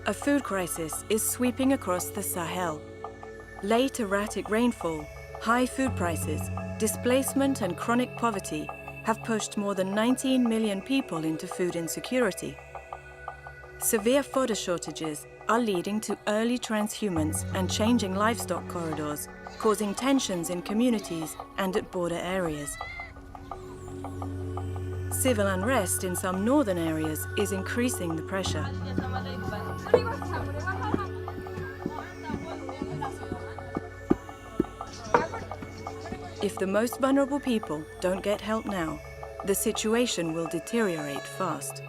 A food crisis is sweeping across the Sahel. Late erratic rainfall, high food prices, displacement and chronic poverty have pushed more than 19 million people into food insecurity. Severe fodder shortages are leading to early transhumance and changing livestock corridors, causing tensions in communities and at border areas. Civil unrest in some northern areas is increasing the pressure. If the most vulnerable people don't get help now, the situation will deteriorate fast.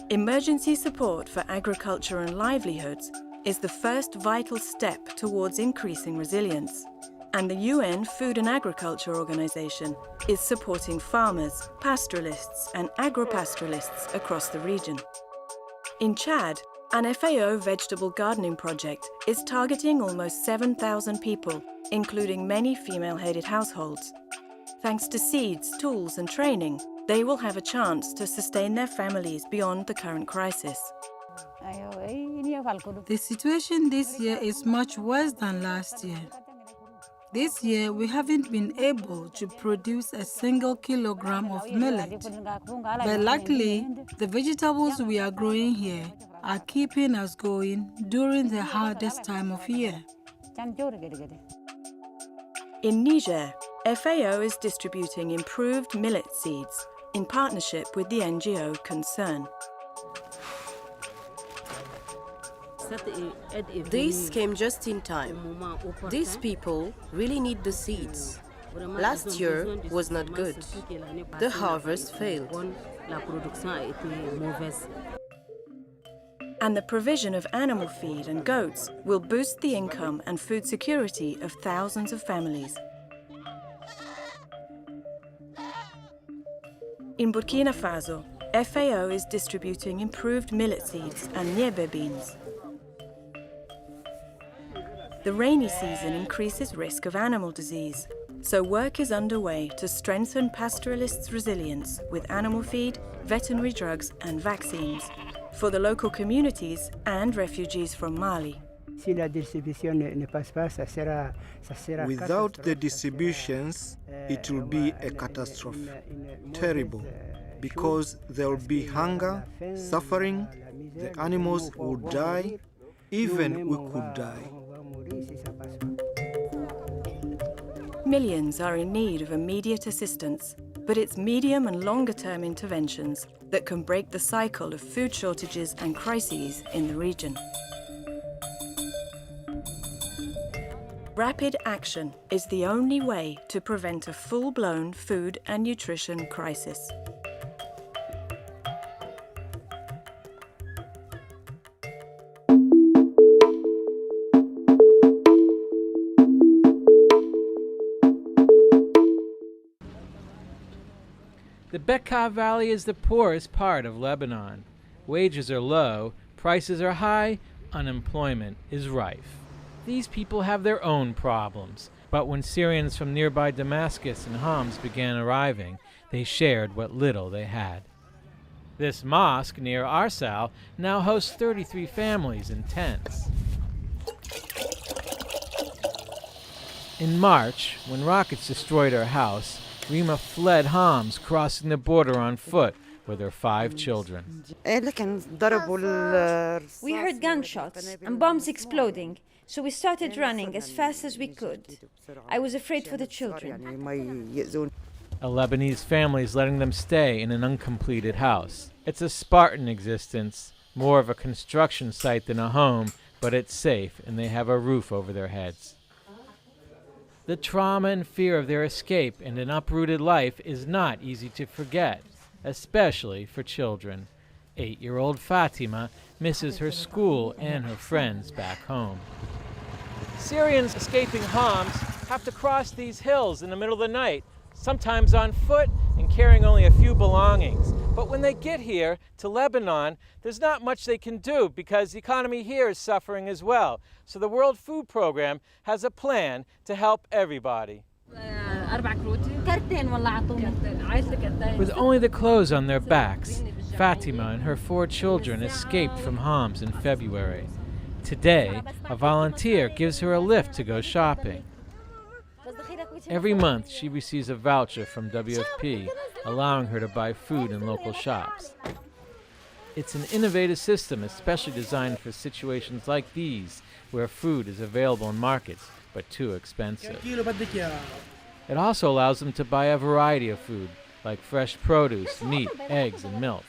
Emergency support for agriculture and livelihoods is the first vital step towards increasing resilience, and the UN Food and Agriculture Organization is supporting farmers, pastoralists and agro-pastoralists across the region. In Chad, an FAO vegetable gardening project is targeting almost 7,000 people, including many female-headed households. Thanks to seeds, tools and training, they will have a chance to sustain their families beyond the current crisis. The situation this year is much worse than last year. This year, we haven't been able to produce a single kilogram of millet. But luckily, the vegetables we are growing here are keeping us going during the hardest time of year. In Niger, FAO is distributing improved millet seeds in partnership with the NGO Concern. This came just in time. These people really need the seeds. Last year was not good. The harvest failed. And the provision of animal feed and goats will boost the income and food security of thousands of families. In Burkina Faso, FAO is distributing improved millet seeds and niébé beans. The rainy season increases risk of animal disease, so work is underway to strengthen pastoralists' resilience with animal feed, veterinary drugs and vaccines for the local communities and refugees from Mali. Without the distributions, it will be a catastrophe. Terrible, because there will be hunger, suffering, the animals will die, even we could die. Millions are in need of immediate assistance, but it's medium and longer-term interventions that can break the cycle of food shortages and crises in the region. Rapid action is the only way to prevent a full-blown food and nutrition crisis. The Bekaa Valley is the poorest part of Lebanon. Wages are low, prices are high, unemployment is rife. These people have their own problems, but when Syrians from nearby Damascus and Homs began arriving, they shared what little they had. This mosque near Arsal now hosts 33 families in tents. In March, when rockets destroyed her house, Rima fled Homs, crossing the border on foot with her 5 children. We heard gunshots and bombs exploding, so we started running as fast as we could. I was afraid for the children. A Lebanese family is letting them stay in an uncompleted house. It's a Spartan existence, more of a construction site than a home, but it's safe and they have a roof over their heads. The trauma and fear of their escape and an uprooted life is not easy to forget, especially for children. 8-year-old Fatima misses her school and her friends back home. Syrians escaping Homs have to cross these hills in the middle of the night, sometimes on foot and carrying only a few belongings. But when they get here to Lebanon, there's not much they can do because the economy here is suffering as well. So the World Food Program has a plan to help everybody. With only the clothes on their backs, Fatima and her 4 children escaped from Homs in February. Today, a volunteer gives her a lift to go shopping. Every month, she receives a voucher from WFP, allowing her to buy food in local shops. It's an innovative system especially designed for situations like these, where food is available in markets, but too expensive. It also allows them to buy a variety of food, like fresh produce, meat, eggs, and milk.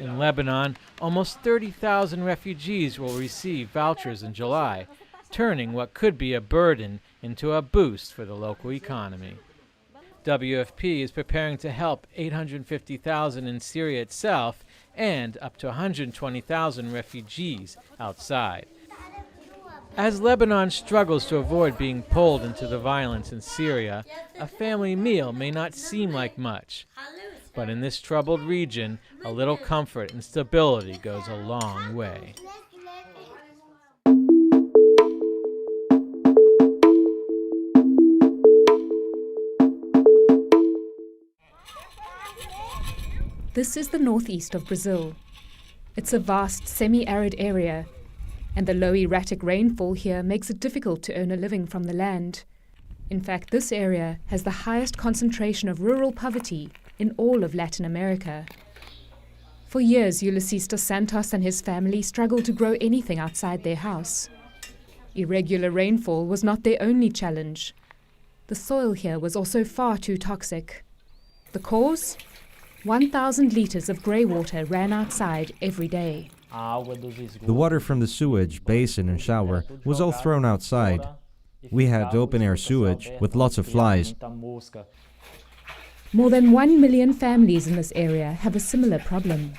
In Lebanon, almost 30,000 refugees will receive vouchers in July, turning what could be a burden into a boost for the local economy. WFP is preparing to help 850,000 in Syria itself and up to 120,000 refugees outside. As Lebanon struggles to avoid being pulled into the violence in Syria, a family meal may not seem like much. But in this troubled region, a little comfort and stability goes a long way. This is the northeast of Brazil. It's a vast semi-arid area, and the low erratic rainfall here makes it difficult to earn a living from the land. In fact, this area has the highest concentration of rural poverty in all of Latin America. For years, Ulysses dos Santos and his family struggled to grow anything outside their house. Irregular rainfall was not their only challenge. The soil here was also far too toxic. The cause? 1,000 litres of grey water ran outside every day. The water from the sewage, basin and shower was all thrown outside. We had open-air sewage with lots of flies. More than 1 million families in this area have a similar problem.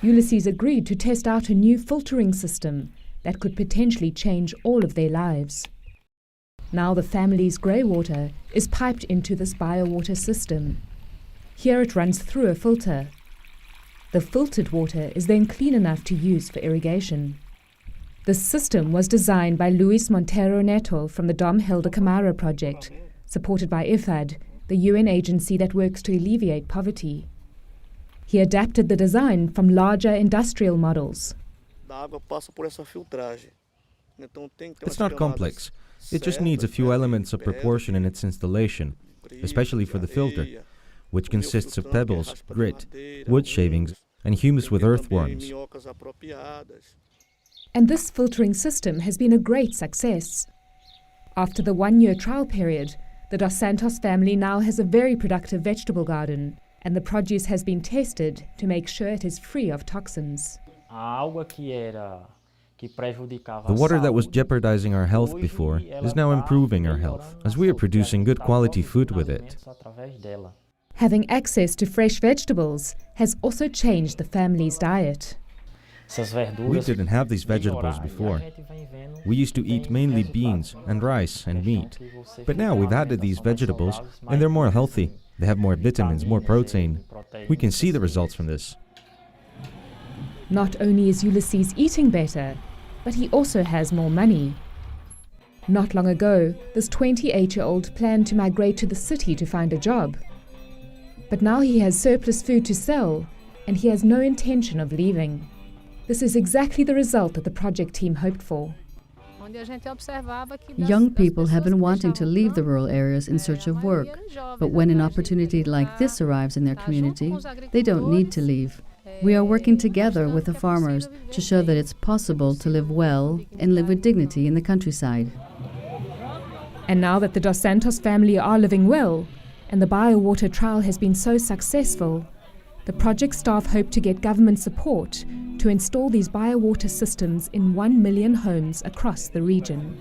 Ulysses agreed to test out a new filtering system that could potentially change all of their lives. Now the family's grey water is piped into this biowater system. Here it runs through a filter. The filtered water is then clean enough to use for irrigation. This system was designed by Luis Monteiro Neto from the Dom Helder Camara project, supported by IFAD, the UN agency that works to alleviate poverty. He adapted the design from larger industrial models. It's not complex. It just needs a few elements of proportion in its installation, especially for the filter, which consists of pebbles, grit, wood shavings, and humus with earthworms. And this filtering system has been a great success. After the 1-year trial period, the Dos Santos family now has a very productive vegetable garden, and the produce has been tested to make sure it is free of toxins. The water that was jeopardizing our health before is now improving our health, as we are producing good quality food with it. Having access to fresh vegetables has also changed the family's diet. We didn't have these vegetables before. We used to eat mainly beans and rice and meat. But now we've added these vegetables and they're more healthy. They have more vitamins, more protein. We can see the results from this. Not only is Ulysses eating better, but he also has more money. Not long ago, this 28-year-old planned to migrate to the city to find a job. But now he has surplus food to sell, and he has no intention of leaving. This is exactly the result that the project team hoped for. Young people have been wanting to leave the rural areas in search of work, but when an opportunity like this arrives in their community, they don't need to leave. We are working together with the farmers to show that it's possible to live well and live with dignity in the countryside. And now that the Dos Santos family are living well, and the biowater trial has been so successful, the project staff hope to get government support to install these biowater systems in 1 million homes across the region.